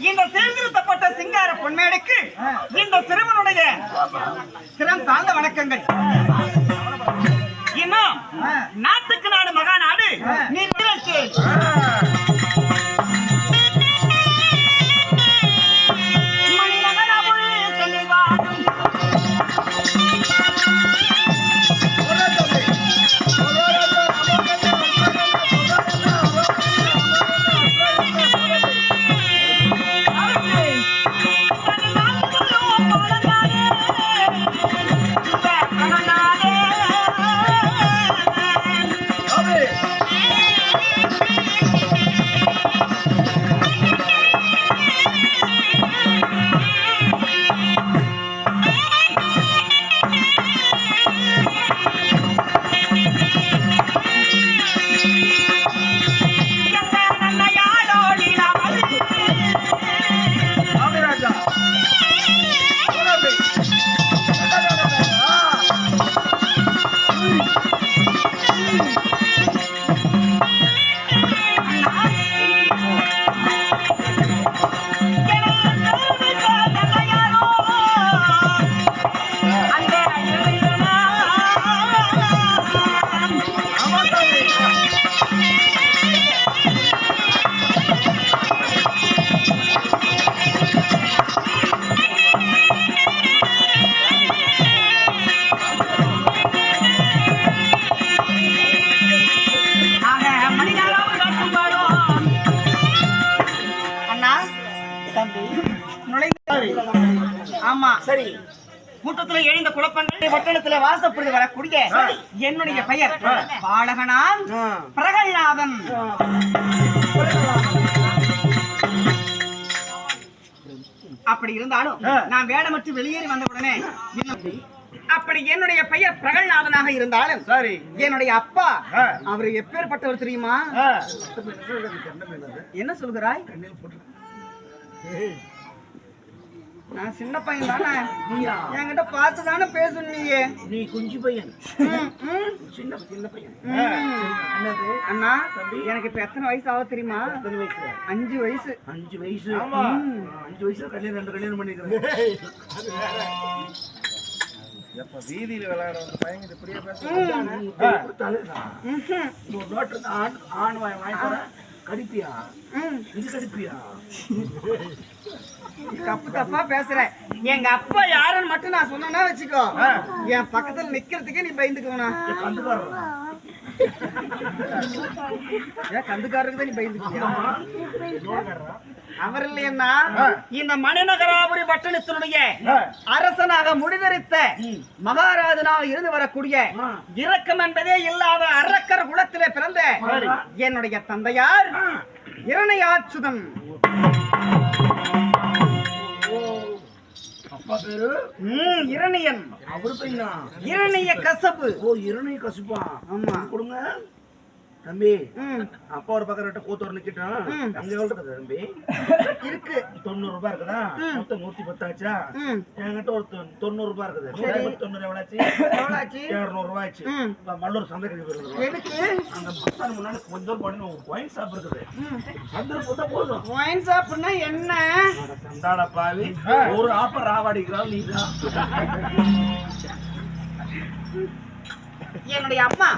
இந்த சீர்திருத்தப்பட்ட சிங்கார பொன்மேடைக்கு இந்த சிறுவனுடைய சிரம் தாழ்ந்த வணக்கங்கள். இன்னும் நாட்டுக்கு நாடு மகா நாடு நீ ஆமா சரி கூட்டத்தில் எழுந்த குழப்பங்கள் பட்டணத்தில் வாசப்படி வரக்கூடிய என்னுடைய பெயர் பாலகனான் பிரகலாதன். அப்படி இருந்தாலும் நான் வேடமற்று வெளியேறி வந்த உடனே அப்படி என்னுடைய பெயர் பிரகலாதனாக இருந்தாலும் சரி என்னுடைய அப்பா அவரு எப்பேற்பட்டவர் தெரியுமா? என்ன சொல்கிறாய்? நான் சின்ன பையன் தானே, என்கிட்ட பார்த்து தானே பேசணும். நீ குஞ்சு பையன், சின்ன சின்ன பையன். அண்ணா எனக்கு இப்ப எத்தனை வயசு ஆக தெரியுமா? 5 வயசு. 5 வயசு? 5 வயசுல கல்யாணம் 2 கல்யாணம் பண்ணிக்கிறேன். எப்ப வீதியில விளையாட வந்த பையன் இப்படியே பேசுறேன். ஆண் வாங்கி போறேன். கடிப்பியா? இது கடிப்பியா? தப்பு தப்பா பேசுற. எங்க அப்பா யாருன்னு மட்டும் நான் சொன்னா வச்சுக்கோ, என் பக்கத்துல நிக்கிறதுக்கே நீ பயந்துக்கணும். கந்துக்காரருக்கு தான் நீ பயந்துக்கியா? அவர் இல்லையா இந்த மணிநகராபுரி பட்டணத்தினுடைய அரசனாக முடிதரித்த மகாராஜனாக இருந்து வரக்கூடிய இரக்கம் என்பதே இல்லாத அரக்கர் குலத்திலே பிறந்த என்னுடைய தந்தையார் இரணையாச்சுதன். அப்பா பேரு இரணியன். அவரு பையனா? இரணிய கசப்பு. ஓ இரணிய கசப்பா? ஆமா. கொடுங்க தம்பி. அப்பா ஒரு பக்கம் கூத்தோர் நிக்கிட்டான். அங்க எவ்வளவு இருக்குது தம்பி? இருக்கு 90 ரூபாய் இருக்குதா? மொத்தம் 110 ஆச்சா? என்கிட்ட ஒரு 90 ரூபாய் இருக்குது. 90 எவ்வளாச்சு? 200 ரூபாய் ஆச்சு. மல்லூர் சந்தை கழிவு எதுக்கு? அங்க பஸ்டாண்ட் முன்னாடி கொஞ்சம் போன ஒரு ஒயின் ஷாப் இருக்குது. அந்த போட்டா போதும். ஒயின் ஷாப்னா என்ன? சந்தாட பாவி ஒரு ஆப்பர் ராவாடிக்கிறாள் நீதான். என்னுடைய அம்மா